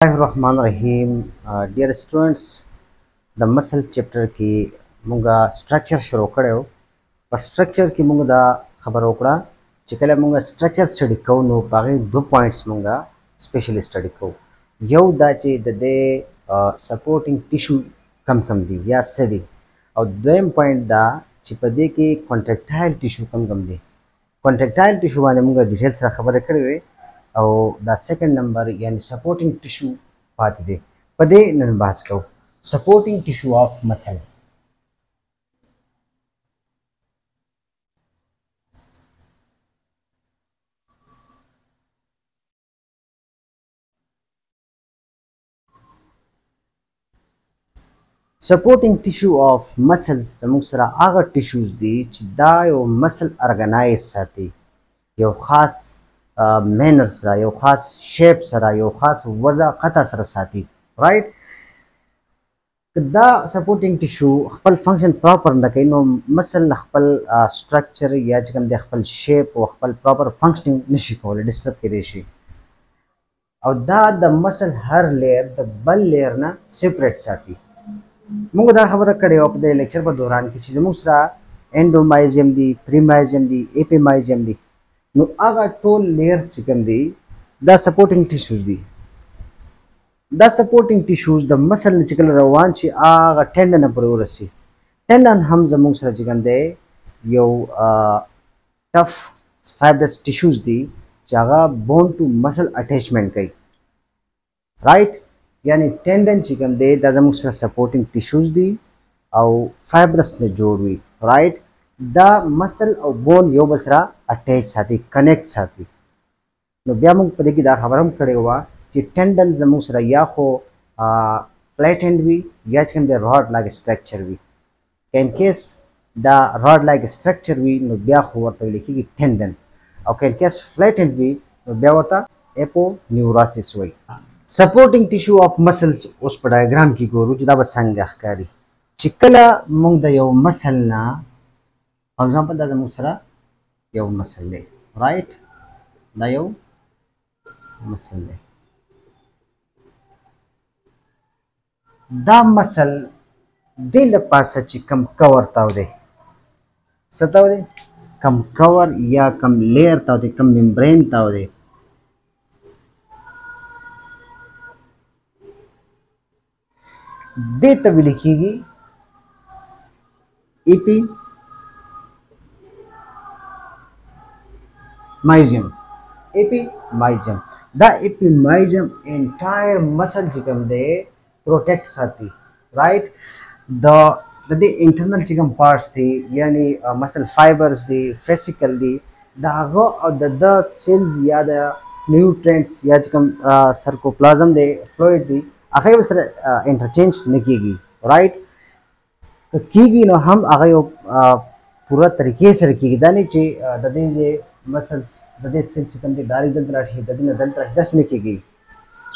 Bismillahirrahmanirrahim. Dear students, the muscle chapter की मुंगा structure शुरू करे हो पर structure की मुंगा दा खबर होकड़ा चिकले मुंगा structure study को नो बाकी दो points मुंगा specially study को यौ दा ची दे supporting tissue कम दी या सदी और दोयम point दा चिपदे की contractile tissue कम दी contractile tissue वाले मुंगा details रा खबर करे हुए और द सेकंड नंबर यानी सपोर्टिंग टिश्यू पाती दे पदे नन बास को supporting tissue of muscle supporting tissue of muscles मुसरा आगा टिश्यूज दी चिदा यो मसल ऑर्गेनाइज साथी यो खास मैनर्स रा यो खास शेप सरा यो खास वजा खता सरा साथी राइट दा सपोर्टिंग टिश्यू खपल फंक्शन प्रॉपर न कइनो मसल खपल स्ट्रक्चर या जकम दे खपल शेप व खपल प्रॉपर फंक्शनिंग नशि कोले डिस्टर्ब के देशी और दा the muscle her layer the बल लेयर ना सेपरेट साथी मुंग दा खबर करे op दे लेक्चर पर दौरान की चीज मुसरा एंडोमाइजियम दी प्रीमाइजियम दी एपिमाइजियम दी नो आगा टोल लेयर चिकम दी द सपोर्टिंग टिश्यूज दी द सपोर्टिंग टिश्यूज द मसल चिकल रवान ची आगा टेंडन पर रसी टेंडन हम जमुंग सरा चिकन दे यो टफ फाइब्रस टिश्यूज दी जागा बोन टू मसल अटैचमेंट कई राइट यानी टेंडन चिकन दे द जमुंग सरा सपोर्टिंग टिश्यूज दी और फाइब्रस ने जोड़ हुई राइट द मसल और बोन यो बसरा अटैच साथी कनेक्ट साथी नो ब्यामुंग पदे की दा खबरम करे हुआ कि टेंडन जमुंग सरा या खो फ्लैटेंड भी या चिकन दे रॉड लाइक स्ट्रक्चर भी in case the rod like structure भी नो ब्या खो वर्त लिखी कि टेंडन और इन केस फ्लैटेंड भी नो ब्या वर्ता एपोन्यूरोसिस हुई सपोर्टिंग टिश्यू ऑफ मसल्स उस पर डायग्राम की गोरु जुदा बसंगा कारी चिकला मुंग द यो मसल ना फॉर एग्जांपल द जमुंग सरा यो मसल ले राइट द यो मसल ले दा मसल दिल पास कम कवर ताव दे सताव दे कम कवर या कम लेयर ताव दे कम मेम्ब्रेन ताव दे दे तभी लिखिएगी इपी माइजियम एपिमाइजियम द एपिमाइजियम एंटायर मसल चिकम दे प्रोटेक्ट साथी राइट द इंटरनल चिकम पार्ट्स थी यानी मसल फाइबर्स दी फेसिकल दी दागो और द सेल्स या द न्यूट्रिएंट्स या चिकम सर्कोप्लाज्म दे फ्लूइड दी आखिर में सर इंटरचेंज न कीगी राइट तो कीगी नो हम आगे पूरा तरीके से रखिएगी दानी चे ददे जे मसल्स ददे सेल्स चिकम दे डारी दल तराशी ददे न दल तराशी दस न कीगी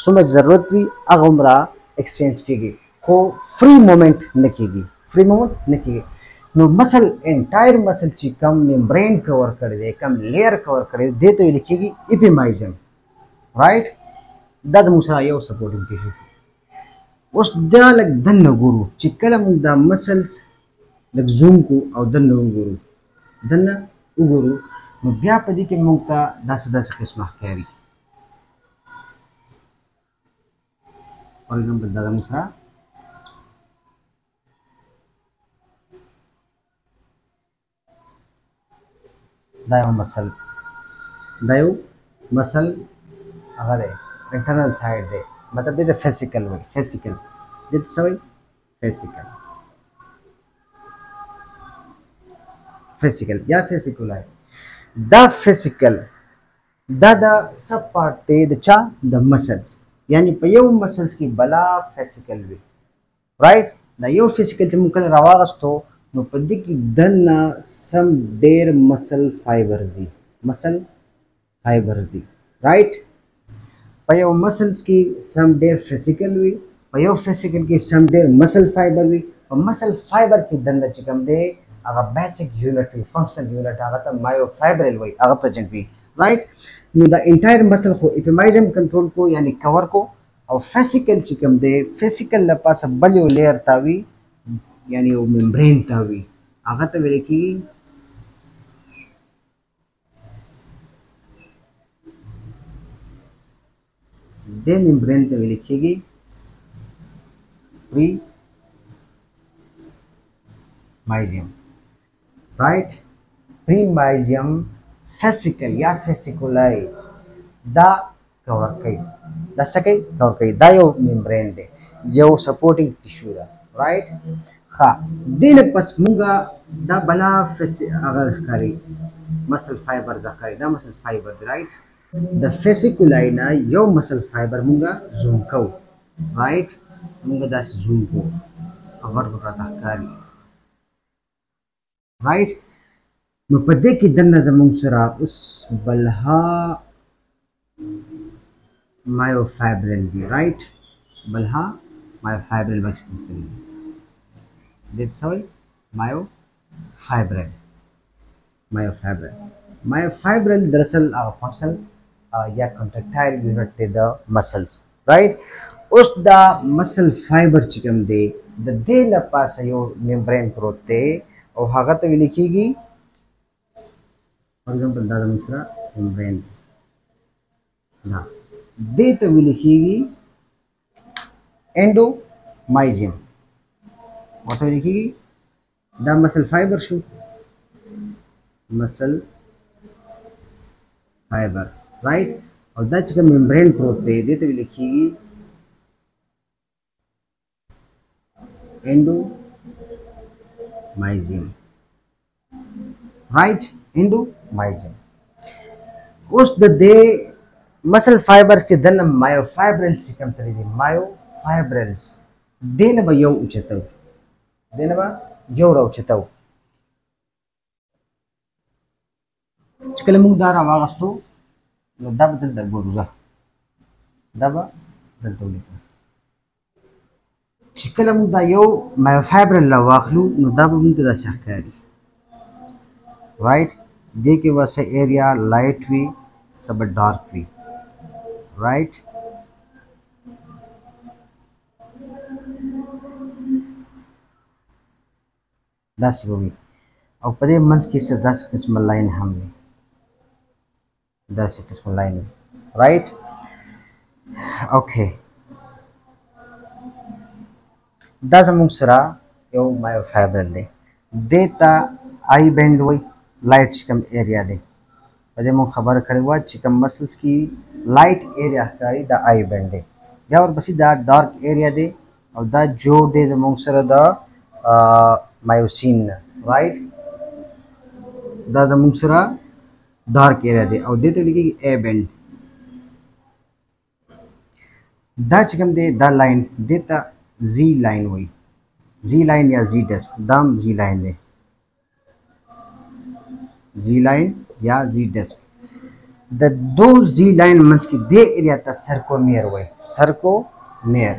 सुमक जरूरत भी अगुमरा एक्सचेंज कीगी को फ्री मोमेंट न कीगी फ्री मोमेंट न कीगी नो मसल एंटायर मसल ची कम मेम्ब्रेन कवर कर दे कम लेयर कवर कर दे तो ये लिखिएगी एपिमाइजियम राइट दज मुसरा यो सपोर्टिंग टिश्यू उस दा लग दन गुरु चिकला मुंग दा मसल्स लग जूम को और दन गुरु दन गुरु नो ब्या पदी के मुंगता 10 किस्म कैरी फॉर एग्जांपल दादा मुसरा दायो मसल अगर इंटरनल साइड दे मतलब दे फिजिकल वे फिजिकल दे सवई फिजिकल या फिजिकल है द फिजिकल द सब पार्ट दे द चा द मसल्स यानी पयो मसल्स की बला फिजिकल वे राइट द यो फिजिकल जम कल रवागस तो नो पदी की दन सम डेर मसल फाइबर्स दी राइट पयो मसल्स की सम डेर फिजिकल वी पयो फिजिकल की सम डेर मसल फाइबर वी और मसल फाइबर की दन चिकम दे अगर बेसिक यूनिट वी फंक्शनल यूनिट अगर मायोफाइब्रल वी अगर प्रेजेंट वी राइट द इंटायर मसल को एपिमाइजियम कंट्रोल को यानी कवर को او فیسیکل چې کوم دی فیسیکل لپاسه بل یو لیر تاوي یعنی یو ممبرین تاوي هغه ته ویل کېږي د ممبرین ته ویل کېږي پری مایزیم رائټ پری مایزیم فیسیکل یا فیسیکولای دا کور کوي دا څه کوي کور کوي دا یو ممبرین دی یو سپورټینګ ټیشو ده رائټ ها دینه پس مونږه دا بلا هغه ښکاري مسل فایبر ښکاري دا مسل فایبر دی رائټ د فیسیکولای نه یو مسل فایبر مونږه زوم کوو رائټ مونږه داسې زوم کوو هغه راته ښکاري رائټ نو په دې کې دننه زموږ سره اوس بلها مایوفایبرل دی رائټ بلها مایوفایبرل بکس دی دې څه وایي مایوفایبرل دراصل هغه فنکشنل یا کنټرکټایل یونټ دی د مسلز رائټ اوس دا مسل فایبر چې کوم دی د دې لپاسه یو ممبرین پروت دی او هغه ته ویل کېږي فار ایگزامپل دا زموږ سره ممبرین دا دې ته ویل کېږي انډومایزیم ورته ویل کېږي دا مسل فایبر شو مسل فایبر رائټ او دا چې کوم ممبرین پروت دی دې ته ویل کېږي endomysium right endomysium اوس د دې مسل فایبر کې د مایوفایبرلز کوم تللی دي مایوفایبرلز دینه به یو اوچتو دینه به یو راوچتو چې کله موږ دا راواغستو نو دا به دلته ګورو دا به دلته ولیکو چې کله موږ دا یو مایوفایبرل راواخلو نو دا به موږ ته داسې ښکاري رائټ دې کې به څه ایریا لایټ وي څه به ډارک وي رائټ داسې به وي او په دې منځ کې څه داسې قسمه لاین هم وي داسې قسمه لاین وي رائټ اوکې دا زموږ سره یو مایوفایبرل دی دې ته آی بینډ وایي لایټ چې کوم ایریا دی په دې موږ خبره کړې وه چې کوم مسلز کې لایټ ایریا ښکاري دا آی بینډ دی بیا ورپسې دا ډارک ایریا دی او دا جوړ دی زموږ سره د مایوسین نه رائټ دا زموږ سره ډارک ایریا دی او دې ته لیکي ای بینډ دا چې کوم دی دا لاین دې ته زی لاین وایي زی لاین یا زی ډسک دا هم زی لاین دی زی لاین یا زی ډسک د دو زی لاین منځ کې دې ایریا ته سرکومیر وایي سرکومیر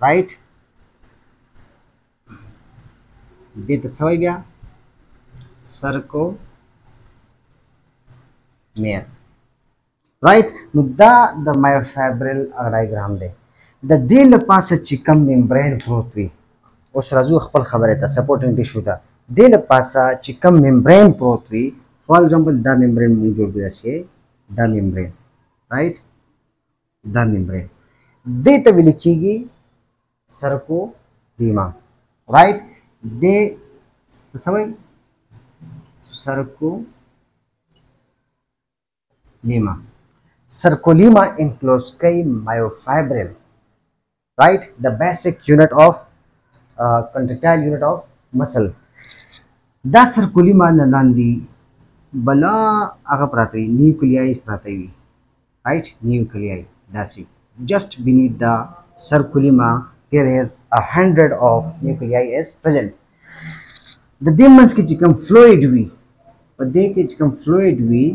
رائټ دې ته څه وایي بیا سرکومیر رائټ نو دا د مایوفایبرل ډایګرام دی د دې لپاسه چې کوم ممبرین پروت وي اوس راځو خپل خبرې ته سپورټینګ ټیشو ته دې لپاسه چې کوم ممبرین پروت وي فار ایگزامپل دا ممبرین موږ جوړ کړی شي دا ممبرین رائټ دا ممبرین دې ته ویل کېږي سرکولیما رائټ دې څه وایي سرکولیما enclose کوي مایوفایبرل right the basic unit of contractile unit of muscle دا سرکولیما نه لاندې بلا هغه پراته وي نیوکلیای پراته وي right nuclei داسې just beneath the circulima there is 100 of nuclei is present د دې منځ کې چې کوم فلوید وي په دې کې چې کوم فلوید وي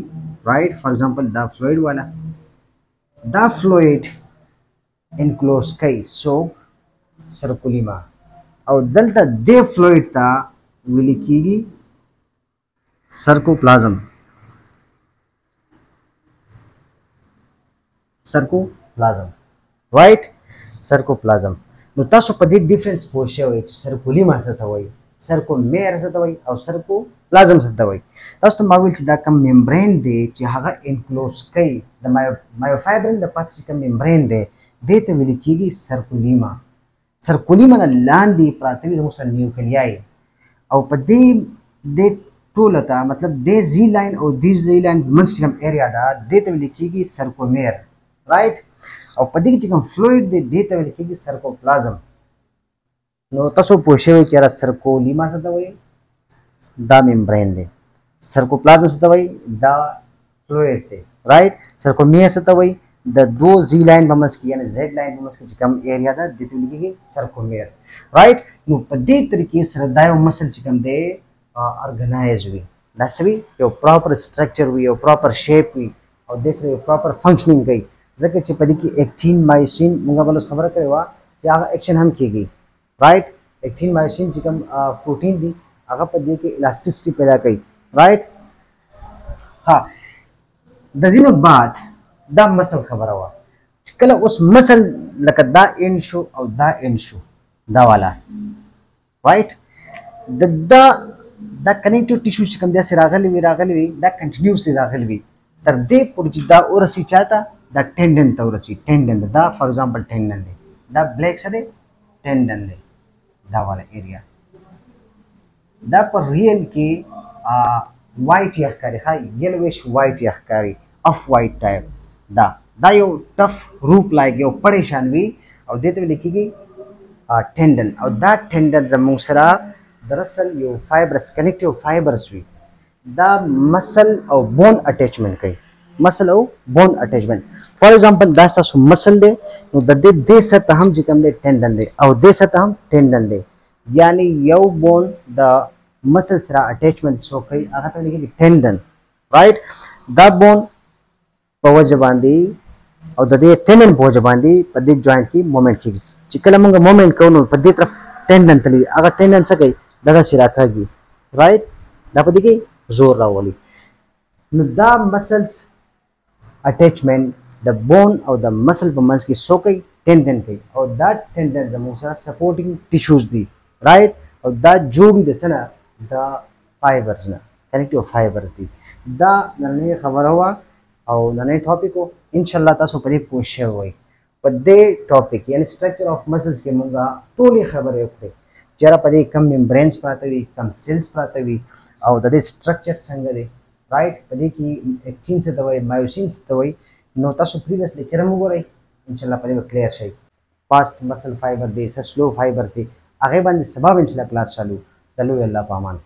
right for example دا فلوید والا دا فلوید enclose کوي so circulima او دلته دې فلوید ته ویل کېږي sarcoplasm right सर्कोप्लाज्म نو تاسو په دې ډیفرنس پوه شئ چې سرکولیما څه ته وایي سرکومیر څه ته وایي او سرکوپلازم څه ته وایي تاسو ته ما ویل چې دا کوم ممبرین دی چې هغه انکلوز کوي د مایوفایبرل د پاسه چې کوم ممبرین دی دې ته ویل کېږي سرکولیما سرکولیما نه لاندې پراته وي زموږ سره نیوکلیای او په دې ټوله ته مطلب دې زی لاین او دې زی لاین منځ چې کوم ایریا ده دې ته ویل کېږي سرکومیر رائټ او په دې کې چې کوم فلویډ دی دې ته ویل کېږي سرکوپلازم نو تاسو پوه شئ چې را سرکولیما څه ته وایي دا ممبرین دی سرکوپلازم څه ته وایي دا فلویډ دی رائټ سرکومیر څه ته وایي د دو زی لاین په منځ کې یعنی زیډ لاین په منځ کې چې کوم ایریا ده دې ته ویل کېږي سرکومیر رائټ نو په دې طریقې سره دا یو مسل چې کوم دی ارګنایز وي دا څه وي یو پراپر سټرکچر وي یو پراپر شیپ وي او دې سره یو پراپر فنکشنینګ کوي ځکه چې په دې کې اکټین مایسین موږ بل خبره کړې وه چې هغه اکشن هم کېږي رائټ اکټین مایسین چې کوم پروټین دي هغه په دې کې الاسټیسټي پیدا کوي رائټ ها د دې نه بعد دا مسل خبره وه چې کله اوس مسل لکه دا اینډ شو او دا اینډ شو دا والا رائټ دا کنیکټیو ټیشو چې کوم داسې راغلی وي دا کنټینیوسلی راغلی وي تر دې پورې چې دا ورسي چاته دا ټینډن ته ورسي ټینډن دا فار ایگزامپل ټینډن دی دا بلیک څه دی ټینډن دی دا والا ایریا دا په ریل کې وایټ یې ښکاري ښه یلویش وایټ یې ښکاري اف وایټ ټایپ دا یو ټف روپ لایک یو پړی شان وي او دې ته ویل کېږي ټینډن او دا ټینډن زموږ سره دراصل یو فایبرس کنیکټیو فایبرس وي دا مسل او بون اٹیچمنٹ کوي مسل او بون اٹیچمنٹ فار ایگزامپل دا ستاسو مسل دی نو د دې سطح هم چې کوم دی ټینډن دی او دې سطح هم ټینډن دی یعنی یو بون د مسل سره اٹیچمنٹ څو کوي هغه ته ویل کېږي ټینډن رائټ دا بون په وجه باندې او د دې ټینډن په وجه باندې په دې جوائنټ کې مومنټ کېږي چې کله موږ مومنټ کوو نو په دې طرف ټینډن تللی هغه ټینډن څه کوي دغسې راکاږي رائټ دا په دې کې زور راولي نو دا مسلس اٹیچمنٹ د بون او د مسل په منځ کې څو کوي ټینډن کوي او دا ټینډن زموږ سره سپورټینګ ټیشوز دي رائټ او دا جوړ دي د څه نه د فایبرز نه کنیکټیو فایبرز دي دا نننۍ خبره وه او نننۍ ټاپک و انشاءالله تاسو په دې پوه شوي وئ په دې ټاپک یعنی سټرکچر اف مسلز کې موږ ټولې خبرې وکړې چې یاره په دې کم ممبرینز پراته وي کم سیلز پراته وي او د دې سټرکچر څنګه دی رائټ په دې کې اکټین څه ته وایي مایوسین څه ته وایي نو تاسو پریویس لیکچر هم وګورئ انشاءالله په دې به کلیر شئ فاسټ مسل فایبر دی څه سلو فایبر دی هغې باندې سبا به انشاءالله کلاس چالو د لوی الله په امان